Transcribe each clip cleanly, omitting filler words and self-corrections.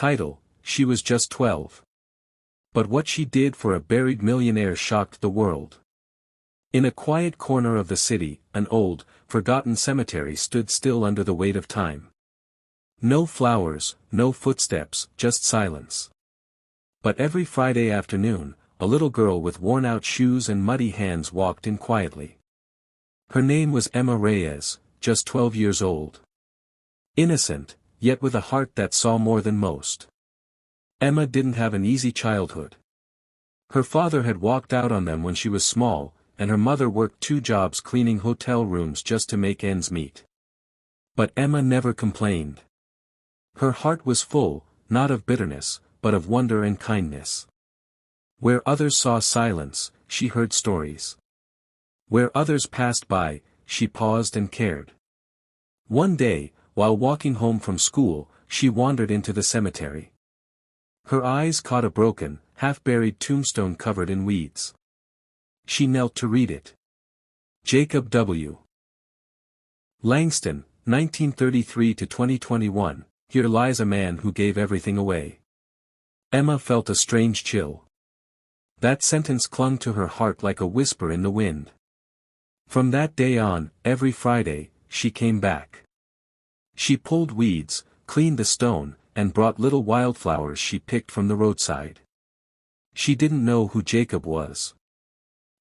title, she was just 12. But what she did for a buried millionaire shocked the world. In a quiet corner of the city, an old, forgotten cemetery stood still under the weight of time. No flowers, no footsteps, just silence. But every Friday afternoon, a little girl with worn-out shoes and muddy hands walked in quietly. Her name was Emma Reyes, just 12 years old. Innocent, yet with a heart that saw more than most. Emma didn't have an easy childhood. Her father had walked out on them when she was small, and her mother worked 2 jobs cleaning hotel rooms just to make ends meet. But Emma never complained. Her heart was full, not of bitterness, but of wonder and kindness. Where others saw silence, she heard stories. Where others passed by, she paused and cared. One day, while walking home from school, she wandered into the cemetery. Her eyes caught a broken, half-buried tombstone covered in weeds. She knelt to read it. Jacob W. Langston, 1933 to 2021, here lies a man who gave everything away. Emma felt a strange chill. That sentence clung to her heart like a whisper in the wind. From that day on, every Friday, she came back. She pulled weeds, cleaned the stone, and brought little wildflowers she picked from the roadside. She didn't know who Jacob was.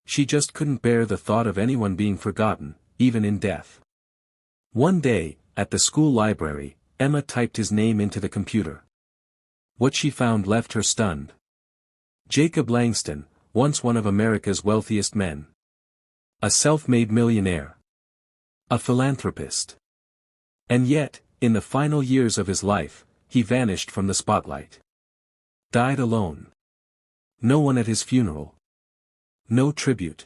She just couldn't bear the thought of anyone being forgotten, even in death. One day, at the school library, Emma typed his name into the computer. What she found left her stunned. Jacob Langston, once one of America's wealthiest men. A self-made millionaire. A philanthropist. And yet, in the final years of his life, he vanished from the spotlight. Died alone. No one at his funeral. No tribute.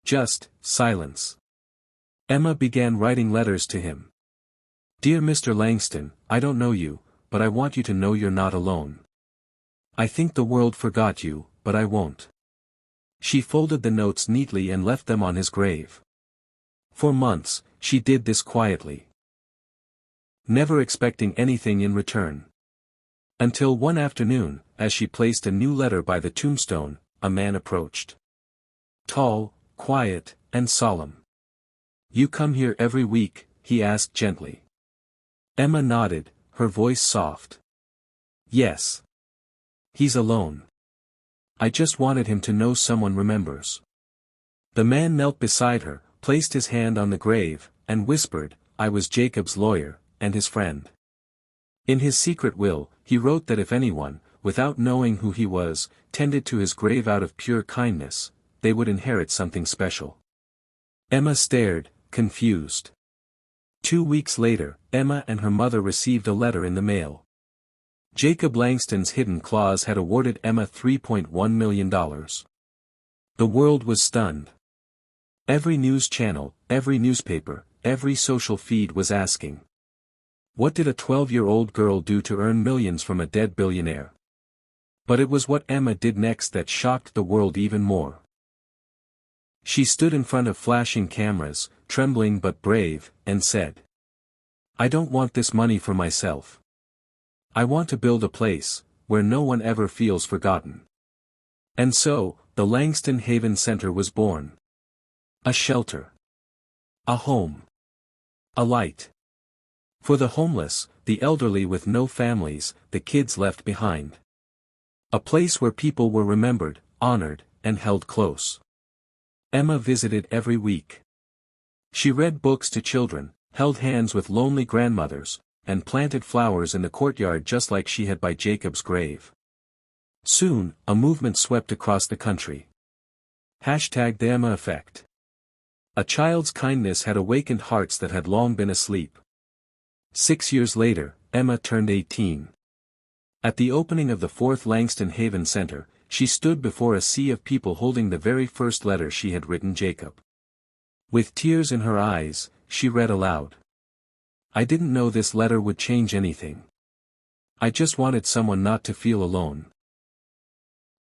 Just silence. Emma began writing letters to him. Dear Mr. Langston, I don't know you, but I want you to know you're not alone. I think the world forgot you, but I won't. She folded the notes neatly and left them on his grave. For months, she did this quietly. Never expecting anything in return. Until one afternoon, as she placed a new letter by the tombstone, a man approached. Tall, quiet, and solemn. You come here every week, he asked gently. Emma nodded, her voice soft. Yes. He's alone. I just wanted him to know someone remembers. The man knelt beside her, placed his hand on the grave, and whispered, I was Jacob's lawyer, and his friend. In his secret will, he wrote that if anyone, without knowing who he was, tended to his grave out of pure kindness, they would inherit something special. Emma stared, confused. 2 weeks later, Emma and her mother received a letter in the mail. Jacob Langston's hidden clause had awarded Emma $3.1 million. The world was stunned. Every news channel, every newspaper, every social feed was asking. What did a 12-year-old girl do to earn millions from a dead billionaire? But it was what Emma did next that shocked the world even more. She stood in front of flashing cameras, trembling but brave, and said, I don't want this money for myself. I want to build a place, where no one ever feels forgotten. And so, the Langston Haven Center was born. A shelter. A home. A light. For the homeless, the elderly with no families, the kids left behind. A place where people were remembered, honored, and held close. Emma visited every week. She read books to children, held hands with lonely grandmothers, and planted flowers in the courtyard just like she had by Jacob's grave. Soon, a movement swept across the country. #The Emma Effect. A child's kindness had awakened hearts that had long been asleep. 6 years later, Emma turned 18. At the opening of the 4th Langston Haven Center, she stood before a sea of people holding the very first letter she had written Jacob. With tears in her eyes, she read aloud. I didn't know this letter would change anything. I just wanted someone not to feel alone.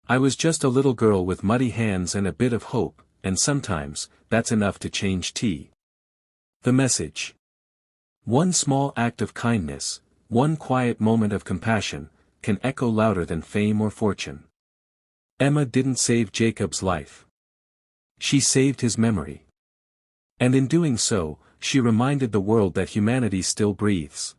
I was just a little girl with muddy hands and a bit of hope, and sometimes, that's enough to change tea. The message. One small act of kindness, one quiet moment of compassion, can echo louder than fame or fortune. Emma didn't save Jacob's life. She saved his memory. And in doing so, she reminded the world that humanity still breathes.